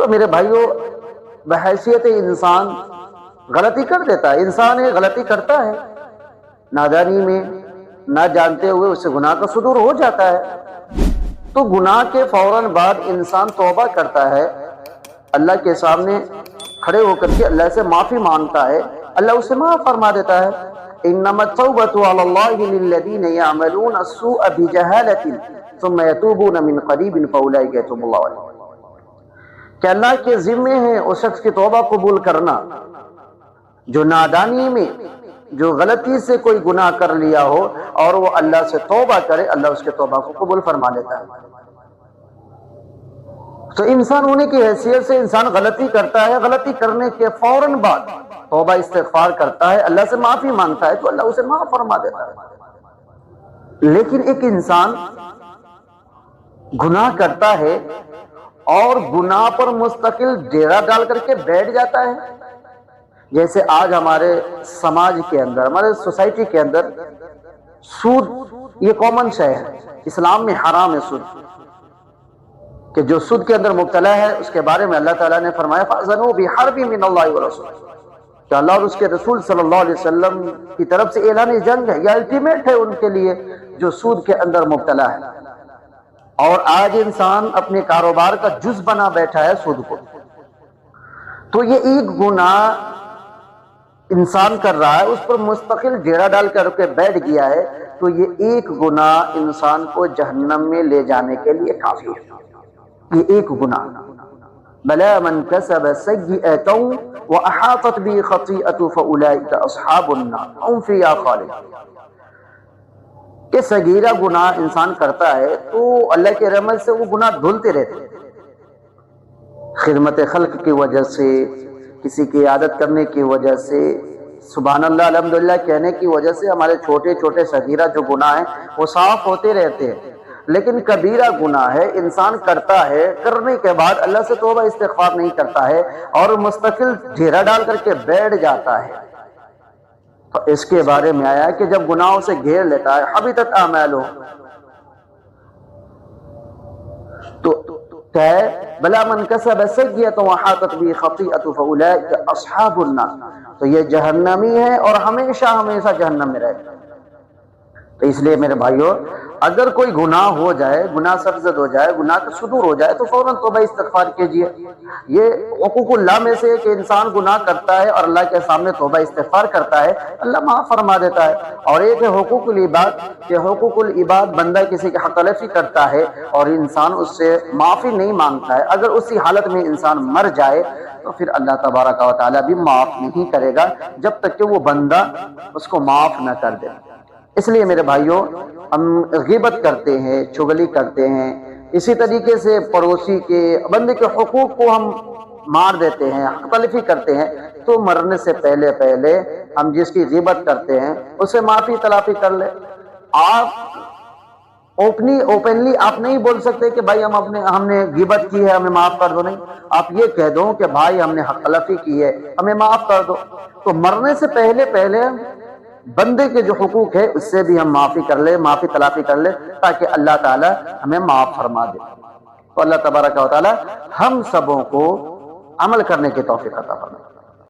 تو میرے بھائیوں، بحیثیت انسان غلطی کر دیتا ہے، انسان یہ غلطی کرتا ہے، نادانی میں نہ جانتے ہوئے اس سے گناہ کا صدور ہو جاتا ہے، تو گناہ کے فوراً بعد انسان توبہ کرتا ہے، اللہ کے سامنے کھڑے ہو کر کے اللہ سے معافی مانگتا ہے، اللہ اسے معاف فرما دیتا ہے۔ انما التوبۃ علی اللہ للذین یعملون السوء بجہالۃ ثم یتوبون من قریب فاولئک یتوب اللہ علیہم، کہ اللہ کے ذمے ہے اس شخص کی توبہ قبول کرنا جو نادانی میں، جو غلطی سے کوئی گناہ کر لیا ہو اور وہ اللہ سے توبہ کرے، اللہ اس کے توبہ کو قبول فرما لیتا ہے۔ تو انسان ہونے کی حیثیت سے انسان غلطی کرتا ہے، غلطی کرنے کے فوراً بعد توبہ استغفار کرتا ہے، اللہ سے معافی مانگتا ہے تو اللہ اسے معاف فرما دیتا ہے۔ لیکن ایک انسان گناہ کرتا ہے اور گناہ پر مستقل ڈیرا ڈال کر کے بیٹھ جاتا ہے، جیسے آج ہمارے سماج کے اندر، ہمارے سوسائٹی کے اندر سود یہ کامن شے ہے، اسلام میں حرام ہے سود، کہ جو سود کے اندر مبتلا ہے اس کے بارے میں اللہ تعالیٰ نے فرمایا فَأْذَنُوا بِحَرْبٍ مِّنَ اللَّهِ وَرَسُولِهِ، کہ اللہ اور اس کے رسول صلی اللہ علیہ وسلم کی طرف سے اعلان جنگ ہے، یہ الٹیمیٹ ہے ان کے لیے جو سود کے اندر مبتلا ہے۔ اور آج انسان اپنے کاروبار کا جز بنا بیٹھا ہے سود کو، تو یہ ایک گناہ انسان کر رہا ہے، اس پر مستقل ڈیرا ڈال کر کے بیٹھ گیا ہے، تو یہ ایک گناہ انسان کو جہنم میں لے جانے کے لیے کافی ہے، یہ ایک گناہ۔ بلا من کسب سیئۃ واحاطت به خطیئۃ فاولئک اصحاب النار هم فیہا خالدون، کہ صغیرہ گناہ انسان کرتا ہے تو اللہ کے رحمت سے وہ گناہ دھلتے رہتے ہیں، خدمت خلق کی وجہ سے، کسی کی عادت کرنے کی وجہ سے، سبحان اللہ الحمدللہ کہنے کی وجہ سے ہمارے چھوٹے چھوٹے صغیرہ جو گناہ ہیں وہ صاف ہوتے رہتے ہیں۔ لیکن کبیرہ گناہ ہے، انسان کرتا ہے، کرنے کے بعد اللہ سے توبہ استغفار نہیں کرتا ہے اور مستقل ڈھیرا ڈال کر کے بیٹھ جاتا ہے، تو اس کے بارے میں آیا کہ جب گناہوں سے گھیر لیتا ہے حبطت اعمالہ، تو کیا ہے بلا من کسب سیئۃ واحاطت به خطیئۃ فاولئک اصحاب النار، تو یہ جہنمی ہے اور ہمیشہ ہمیشہ جہنم میں رہے گا۔ تو اس لیے میرے بھائیوں، اگر کوئی گناہ ہو جائے، گناہ سرزد ہو جائے، گناہ کا صدور ہو جائے تو فوراً توبہ استغفار کیجئے۔ یہ حقوق اللہ میں سے کہ انسان گناہ کرتا ہے اور اللہ کے سامنے توبہ استغفار کرتا ہے، اللہ معاف فرما دیتا ہے۔ اور ایک ہے حقوق العباد، کہ حقوق العباد بندہ کسی کی حق تلفی کرتا ہے اور انسان اس سے معافی نہیں مانگتا ہے، اگر اسی حالت میں انسان مر جائے تو پھر اللہ تبارک و تعالیٰ بھی معاف نہیں کرے گا جب تک کہ وہ بندہ اس کو معاف نہ کر دے۔ اس لیے میرے بھائیوں، ہم غیبت کرتے ہیں، چغلی کرتے ہیں، اسی طریقے سے پڑوسی کے، بندے کے حقوق کو ہم مار دیتے ہیں، حق تلفی کرتے ہیں، تو مرنے سے پہلے پہلے ہم جس کی غیبت کرتے ہیں اسے معافی تلافی کر لیں۔ آپ اوپنلی آپ نہیں بول سکتے کہ بھائی ہم نے غیبت کی ہے ہمیں معاف کر دو، نہیں، آپ یہ کہہ دو کہ بھائی ہم نے حق تلفی کی ہے ہمیں معاف کر دو، تو مرنے سے پہلے پہلے بندے کے جو حقوق ہے اس سے بھی ہم معافی کر لیں، معافی تلافی کر لیں، تاکہ اللہ تعالی ہمیں معاف فرما دے۔ تو اللہ تبارک و تعالی ہم سبوں کو عمل کرنے کی توفیق عطا فرمائے۔